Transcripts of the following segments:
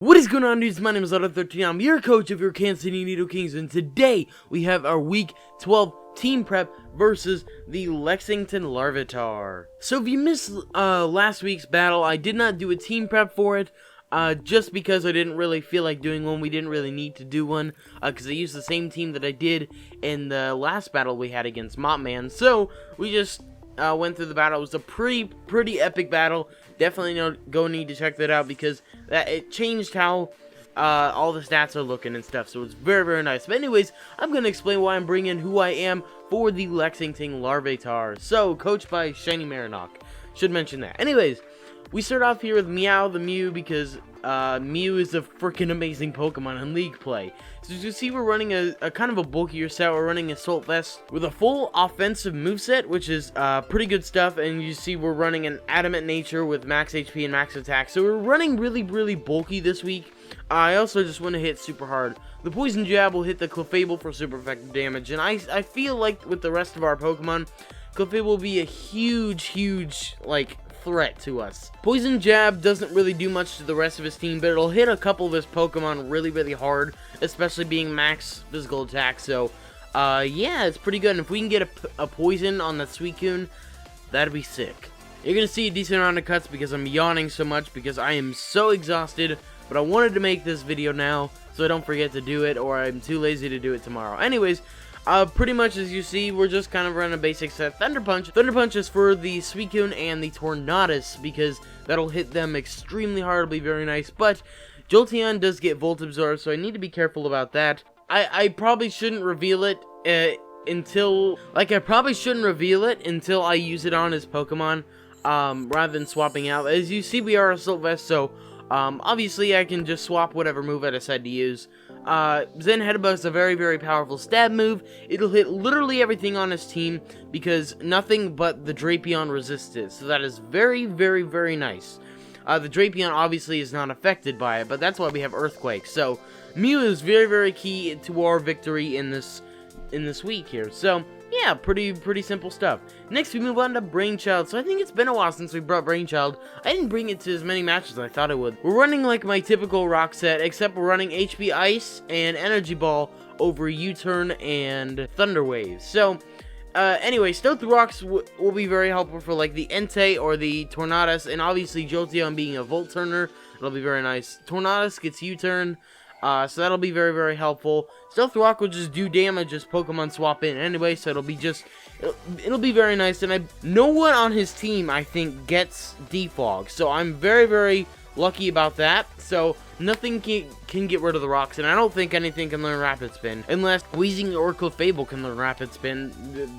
What is going on, dudes? My name is Larvitars. I'm your coach of your Kansas City Nidokings, and today we have our Week 12 team prep versus the Lexington Larvitar. So if you missed last week's battle, I did not do a team prep for it, just because I didn't really feel like doing one. We didn't really need to do one, because I used the same team that I did in the last battle we had against Mopman. So we just went through the battle. It was a pretty epic battle. Definitely go need to check that out, because it changed how all the stats are looking and stuff. So it's very nice. But anyways, I'm going to explain why I'm bringing who I am for the Lexington Larvitars. So, coached by Shiny Marinok. Should mention that. Anyways, we start off here with Meow the Mew, because Mew is a freaking amazing Pokemon in League play. So as you see, we're running a kind of a bulkier set. We're running Assault Vest with a full offensive moveset, which is pretty good stuff. And you see we're running an Adamant Nature with max HP and max attack. So we're running really bulky this week. I also just want to hit super hard. The Poison Jab will hit the Clefable for super effective damage. And I feel like with the rest of our Pokemon, Clefable will be a huge, like, threat to us. Poison Jab doesn't really do much to the rest of his team, but it'll hit a couple of his Pokemon really hard, especially being max physical attack. So, yeah, it's pretty good. And if we can get a poison on the Suicune, that'd be sick. You're gonna see a decent amount of cuts because I'm yawning so much because I am so exhausted, but I wanted to make this video now so I don't forget to do it, or I'm too lazy to do it tomorrow. Anyways, pretty much as you see, we're just kind of running a basic set. Thunder Punch. Thunder Punch is for the Suicune and the Tornadus, because that'll hit them extremely hard. It'll be very nice. But Jolteon does get Volt Absorb, so I need to be careful about that. I probably shouldn't reveal it until I use it on his Pokemon, rather than swapping out. As you see, we are Assault Vest, so obviously I can just swap whatever move I decide to use. Zen Headbutt is a very powerful stab move. It'll hit literally everything on his team, because nothing but the Drapion resists it. So that is very nice. The Drapion obviously is not affected by it, but that's why we have Earthquake. So Mew is very key to our victory in this week here. So yeah, pretty simple stuff. Next, we move on to Brainchild. So I think it's been a while since we brought Brainchild. I didn't bring it to as many matches as I thought I would. We're running like my typical rock set, except we're running HP Ice and Energy Ball over U-Turn and Thunder Wave. So, anyway, Stealth Rocks will be very helpful for like the Entei or the Tornadus, and obviously Jolteon being a Volt Turner, it'll be very nice. Tornadus gets U-Turn. So that'll be very helpful. Stealth Rock will just do damage as Pokemon swap in anyway, so it'll be very nice. And no one on his team, I think, gets Defog, so I'm very lucky about that. So nothing can get rid of the rocks, and I don't think anything can learn Rapid Spin, unless Weezing or Clefable can learn Rapid Spin.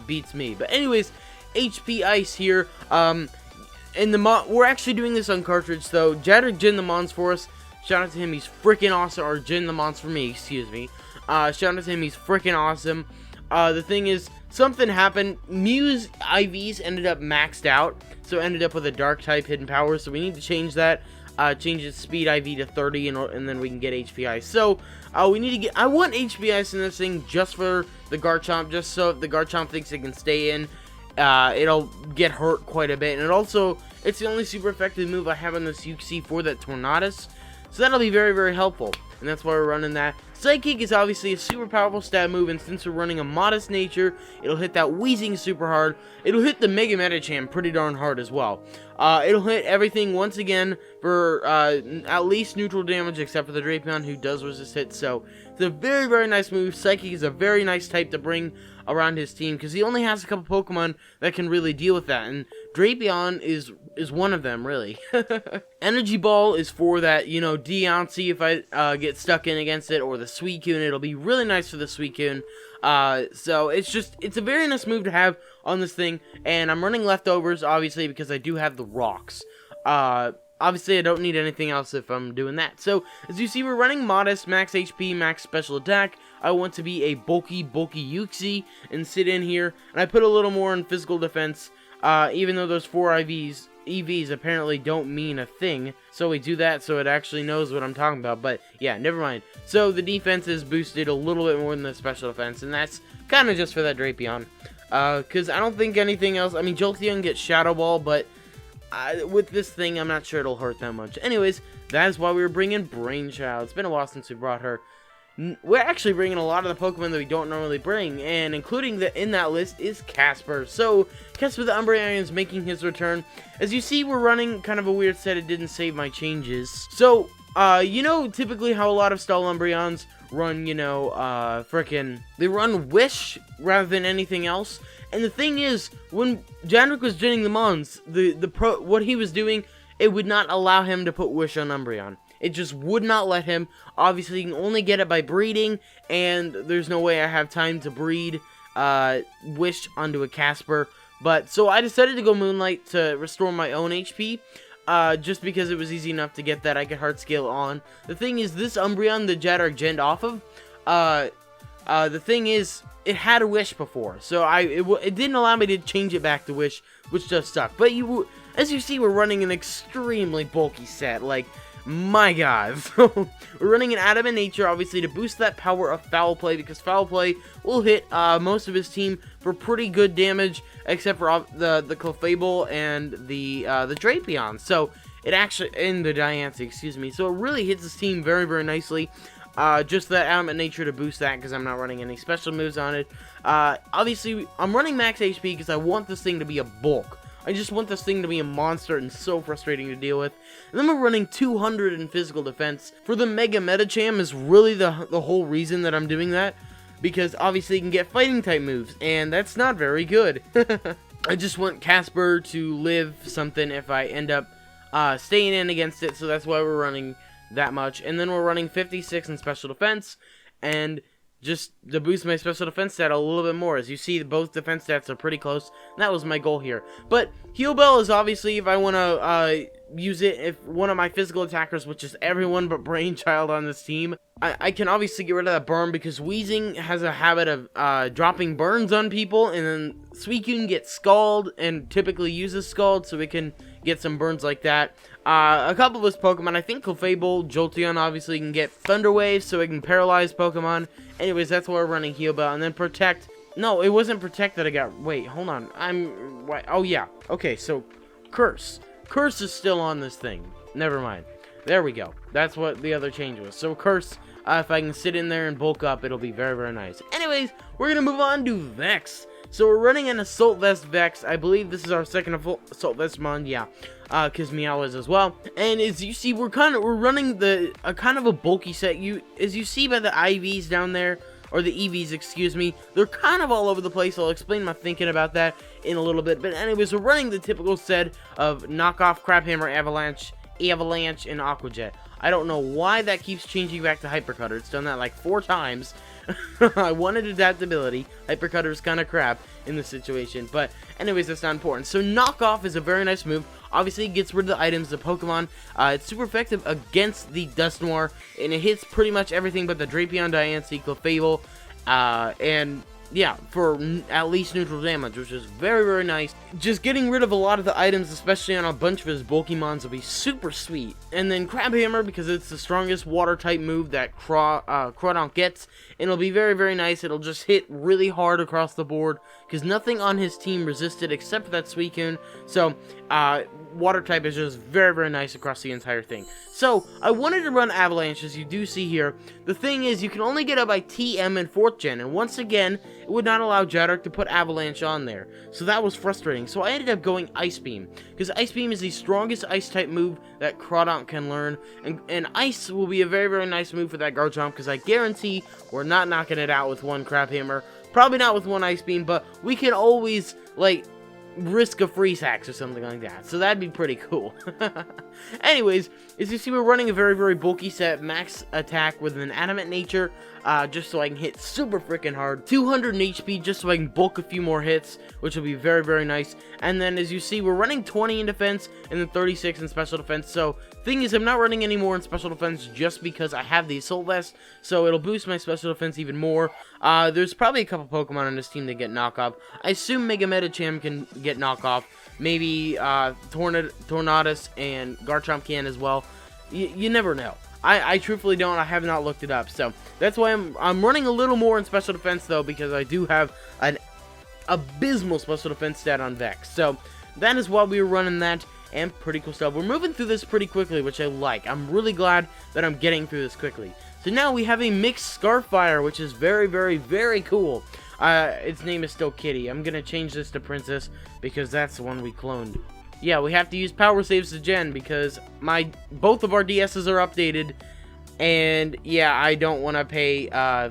Beats me. But anyways, HP Ice here. We're actually doing this on cartridge, so Jadric Jin the Mons for us. Shout out to him, he's freaking awesome. Or Jin the Mons for me, excuse me. Shout out to him, he's freaking awesome. The thing is, something happened. Mew's IVs ended up maxed out, so ended up with a dark type hidden power. So we need to change that. Change its speed IV to 30, and then we can get HP Ice. So we need to get. I want HP Ice in this thing just for the Garchomp, just so if the Garchomp thinks it can stay in, it'll get hurt quite a bit. And it's the only super effective move I have on this UC for that Tornadus. So that'll be very helpful, and that's why we're running that. Psychic is obviously a super powerful stab move, and since we're running a Modest Nature, it'll hit that Weezing super hard. It'll hit the Mega Medicham pretty darn hard as well. It'll hit everything once again for at least neutral damage, except for the Drapion, who does resist hits. So it's a very nice move. Psychic is a very nice type to bring around his team, because he only has a couple Pokemon that can really deal with that, and Drapion is one of them, really. Energy Ball is for that, Deontay if I get stuck in against it, or the Suicune. It'll be really nice for the Suicune. So it's a very nice move to have on this thing, and I'm running leftovers, obviously, because I do have the rocks. Obviously, I don't need anything else if I'm doing that. So, as you see, we're running Modest, max HP, max special attack. I want to be a bulky Uxie and sit in here. And I put a little more in physical defense, even though those 4 EVs apparently don't mean a thing. So we do that so it actually knows what I'm talking about. But, yeah, never mind. So, the defense is boosted a little bit more than the special defense. And that's kind of just for that Drapion. Because I don't think anything else. I mean, Jolteon gets Shadow Ball, but with this thing, I'm not sure it'll hurt that much. Anyways, that is why we were bringing Brainchild. It's been a while since we brought her. We're actually bringing a lot of the Pokemon that we don't normally bring, and including in that list is Casper. So, Casper the Umbreon is making his return. As you see, we're running kind of a weird set. It didn't save my changes. So, you know, typically how a lot of stall Umbreons run, you know, they run Wish rather than anything else. And the thing is, when Jandrick was genning the Mons, what he was doing, it would not allow him to put Wish on Umbreon. It just would not let him. Obviously, you can only get it by breeding, and there's no way I have time to breed Wish onto a Casper. But, so I decided to go Moonlight to restore my own HP, just because it was easy enough to get that I could heart scale on. The thing is, this Umbreon that Jandrick genned off of, the thing is, it had a Wish before, so it didn't allow me to change it back to Wish, which does suck. But as you see, we're running an extremely bulky set, like, my god. So, we're running an Adamant Nature, obviously, to boost that power of Foul Play, because Foul Play will hit most of his team for pretty good damage, except for the Clefable and the Drapion. So, it actually, and the Diancie, excuse me. So, it really hits his team very, very nicely. Just that Adamant Nature to boost that, because I'm not running any special moves on it. Obviously, I'm running max HP because I want this thing to be a bulk. I just want this thing to be a monster and so frustrating to deal with. And then we're running 200 in physical defense. For the Mega Medicham is really the whole reason that I'm doing that. Because obviously you can get fighting type moves, and that's not very good. I just want Casper to live something if I end up staying in against it, so that's why we're running that much. And then we're running 56 in special defense, and just to boost my special defense stat a little bit more. As you see, both defense stats are pretty close, and that was my goal here. But Heal Bell is obviously, if I want to use it, if one of my physical attackers, which is everyone but Brainchild on this team, I can obviously get rid of that burn, because Weezing has a habit of dropping burns on people, and then Suicune gets Scald, and typically uses Scald, so we can get some burns like that. A couple of his Pokemon, I think Clefable, Jolteon obviously can get Thunder Wave, so it can paralyze Pokemon. Anyways, that's why we're running Heal Bell. And then Protect. No, it wasn't Protect that I got. Wait, hold on. Oh, yeah. Okay, so Curse. Curse is still on this thing. Never mind. There we go. That's what the other change was. So Curse, if I can sit in there and bulk up, it'll be very, very nice. Anyways, we're going to move on to Vex. So we're running an Assault Vest Vex. I believe this is our second Assault Vest mon, yeah. Because Meow is as well. And as you see, we're running a kind of a bulky set. As you see by the IVs down there, or the EVs, excuse me, they're kind of all over the place. I'll explain my thinking about that in a little bit. But anyways, we're running the typical set of knockoff Crabhammer, Avalanche, and Aqua Jet. I don't know why that keeps changing back to Hyper Cutter. It's done that like 4 times. I wanted adaptability. Hyper Cutter is kind of crap in this situation. But anyways, that's not important. So Knockoff is a very nice move. Obviously, it gets rid of the items, the Pokemon. It's super effective against the Dusknoir. And it hits pretty much everything but the Drapion, Diancie, Clefable. And yeah, for at least neutral damage, which is very, very nice. Just getting rid of a lot of the items, especially on a bunch of his bulky mons, will be super sweet. And then Crabhammer, because it's the strongest water-type move that Crawdonk gets, and it'll be very, very nice. It'll just hit really hard across the board, because nothing on his team resisted except for that Suicune. So, water-type is just very, very nice across the entire thing. So, I wanted to run Avalanche, as you do see here. The thing is, you can only get up by TM and 4th gen, and once again, it would not allow Jandrick to put Avalanche on there. So that was frustrating. So I ended up going Ice Beam, because Ice Beam is the strongest Ice-type move that Crawdonk can learn, and Ice will be a very, very nice move for that Garchomp, because I guarantee we're not knocking it out with one Crabhammer. Probably not with one Ice Beam, but we can always, like, risk a freeze hacks or something like that. So that'd be pretty cool. Anyways, as you see, we're running a very, very bulky set, max attack with an Adamant Nature, just so I can hit super freaking hard. 200 in HP just so I can bulk a few more hits, which will be very, very nice. And then as you see, we're running 20 in defense and then 36 in special defense. So thing is, I'm not running any more in special defense just because I have the Assault Vest, so it'll boost my special defense even more. There's probably a couple Pokemon on this team that get knockoff. I assume Mega Medicham can get knockoff. Maybe Tornadus and Garchomp can as well. You never know. I truthfully don't. I have not looked it up. So that's why I'm running a little more in special defense, though, because I do have an abysmal special defense stat on Vex. So that is why we were running that. and pretty cool stuff. We're moving through this pretty quickly, which I like. I'm really glad that I'm getting through this quickly. So now we have a mixed Scarfire, which is very, very, very cool. Its name is still Kitty. I'm gonna change this to Princess because that's the one we cloned. Yeah, we have to use power saves to gen because both of our DSs are updated, and yeah, I don't want to pay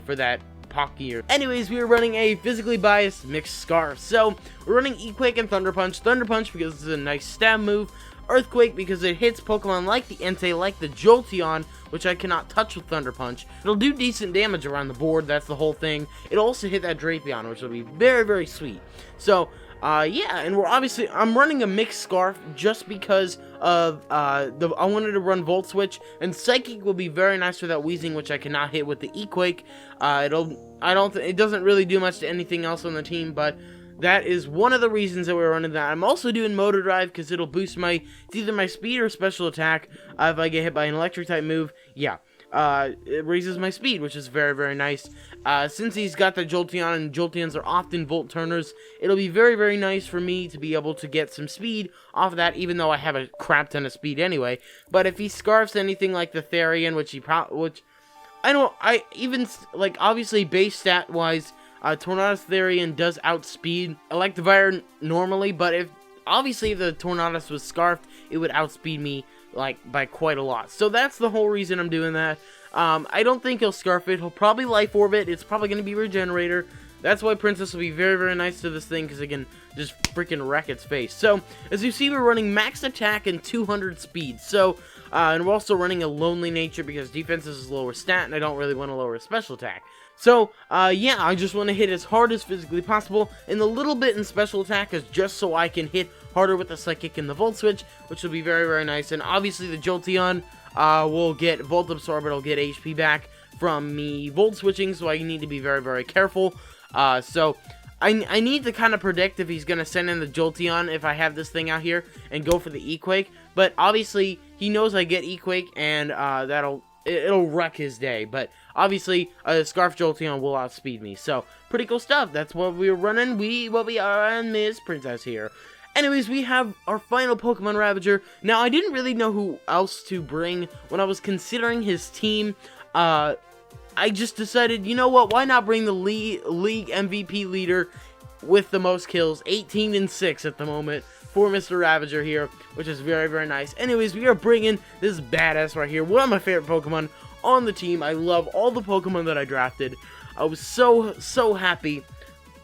for that Pock gear. Anyways, we are running a physically biased mixed Scarf. So we're running Equake and Thunder Punch. Thunder Punch because it's a nice stab move. Earthquake because it hits Pokemon like the Entei, like the Jolteon, which I cannot touch with Thunder Punch. It'll do decent damage around the board, that's the whole thing. It'll also hit that Drapion, which will be very, very sweet. So, yeah, and I'm running a mixed Scarf just because of, I wanted to run Volt Switch, and Psychic will be very nice for that Weezing, which I cannot hit with the Equake. It doesn't really do much to anything else on the team, but that is one of the reasons that we're running that. I'm also doing Motor Drive because it'll boost it's either my speed or special attack if I get hit by an electric type move. Yeah, it raises my speed, which is very, very nice. Since he's got the Jolteon, and Jolteons are often Volt Turners, it'll be very, very nice for me to be able to get some speed off of that, even though I have a crap ton of speed anyway. But if he Scarfs anything like the Therian, obviously base stat wise, Tornadus Therian does outspeed Electivire normally, but if the Tornadus was Scarfed, it would outspeed me, by quite a lot. So that's the whole reason I'm doing that. I don't think he'll Scarf it. He'll probably Life Orb it. It's probably going to be Regenerator. That's why Princess will be very, very nice to this thing, because it can just freaking wreck its face. So, as you see, we're running max attack and 200 speed. So, and we're also running a Lonely Nature, because defense is lower stat, and I don't really want to lower special attack. So, yeah, I just want to hit as hard as physically possible, and a little bit in special attack is just so I can hit harder with the Psychic and the Volt Switch, which will be very, very nice. And obviously the Jolteon will get Volt Absorb, it'll get HP back from me Volt Switching, so I need to be very, very careful. So, I need to kind of predict if he's going to send in the Jolteon if I have this thing out here, and go for the Equake, but obviously he knows I get Equake, and it'll wreck his day. But obviously, Scarf Jolteon will outspeed me. So, pretty cool stuff. That's what we're running. We are on Miss Princess here. Anyways, we have our final Pokemon Ravager. Now, I didn't really know who else to bring when I was considering his team. I just decided, you know what, why not bring the league MVP leader with the most kills, 18-6 at the moment, for Mr. Ravager here, which is very, very nice. Anyways, we are bringing this badass right here, one of my favorite Pokemon on the team. I love all the Pokemon that I drafted. I was so happy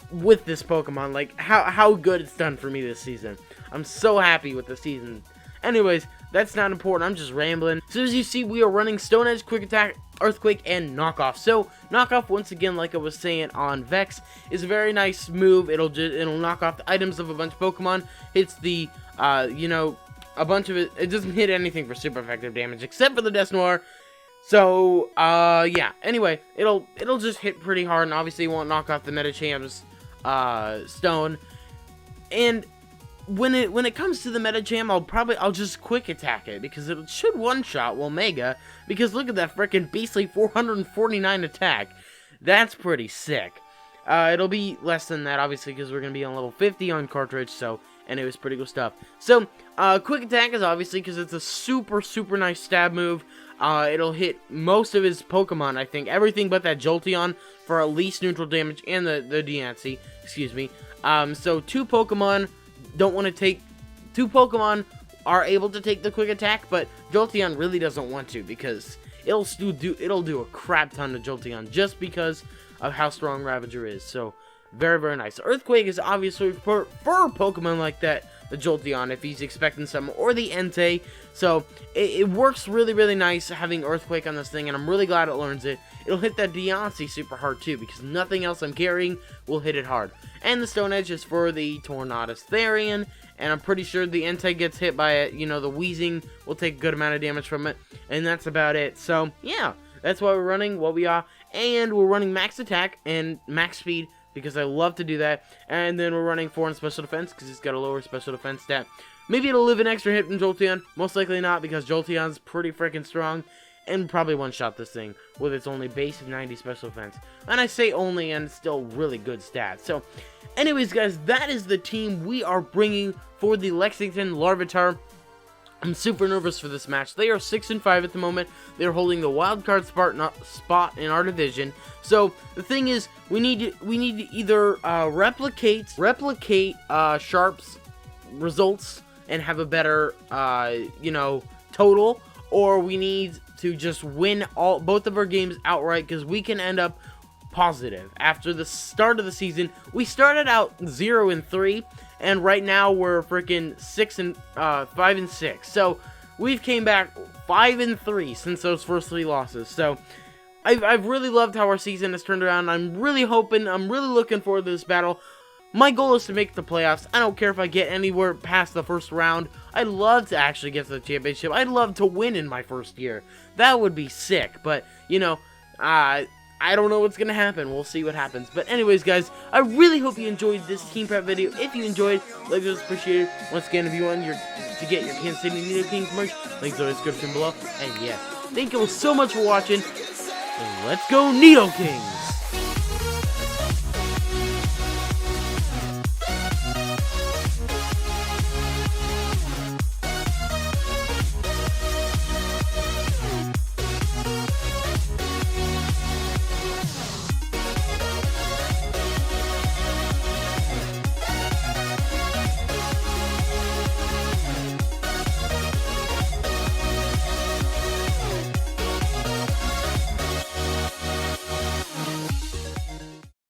with this Pokemon, like how good it's done for me this season. I'm so happy with the season. Anyways, that's not important, I'm just rambling. So as you see, we are running Stone Edge, Quick Attack, Earthquake, and Knockoff. So, Knockoff, once again, like I was saying on Vex, is a very nice move. It'll knock off the items of a bunch of Pokemon. Hits the, a bunch of it doesn't hit anything for super effective damage, except for the Desnoir. So, yeah. Anyway, it'll just hit pretty hard, and obviously it won't knock off the Medichamp's, Stone. And when it comes to the Medicham, I'll just Quick Attack it, because it should one-shot Mega, because look at that frickin' beastly 449 attack. That's pretty sick. It'll be less than that, obviously, because we're gonna be on level 50 on cartridge, so, and it was pretty cool stuff. So, Quick Attack is obviously, because it's a super, super nice stab move. It'll hit most of his Pokemon, I think, everything but that Jolteon, for at least neutral damage, and the Diancie, excuse me. So, two Pokemon are able to take the Quick Attack, but Jolteon really doesn't want to, because it'll do a crap ton to Jolteon just because of how strong Ravager is. So very, very nice. Earthquake is obviously for a Pokemon like that, the Jolteon, if he's expecting some, or the Entei. So it works really, really nice having Earthquake on this thing, and I'm really glad it learns it. It'll hit that Diancie super hard too, because nothing else I'm carrying will hit it hard. And the Stone Edge is for the Tornadus Therian, and I'm pretty sure the Entei gets hit by it. You know, the Weezing will take a good amount of damage from it, and that's about it. So yeah, that's why we're running what we are, and we're running max attack and max speed, because I love to do that. And then we're running 4 in special defense, because it's got a lower special defense stat. Maybe it'll live an extra hit from Jolteon. Most likely not, because Jolteon's pretty freaking strong. And probably one-shot this thing with its only base of 90 special defense. And I say only, and it's still really good stats. So, anyways, guys, that is the team we are bringing for the Lexington Larvitar I'm super nervous for this match. They are 6-5 at the moment. They're holding the wild card spot in our division. So the thing is, we need to either replicate Sharp's results and have a better total, or we need to just win both of our games outright, because we can end up positive. After the start of the season, we started out 0-3, and right now we're freaking 5-6. So we've came back 5-3 since those first 3 losses. So I've really loved how our season has turned around. I'm really looking forward to this battle. My goal is to make the playoffs. I don't care if I get anywhere past the first round. I'd love to actually get to the championship. I'd love to win in my first year. That would be sick. But, I don't know what's going to happen. We'll see what happens. But anyways, guys, I really hope you enjoyed this team prep video. If you enjoyed, like this, appreciate it. Once again, if you want to get your Kansas City Nidokings merch, links are in the description below. And yeah, thank you all so much for watching. And let's go Nidokings!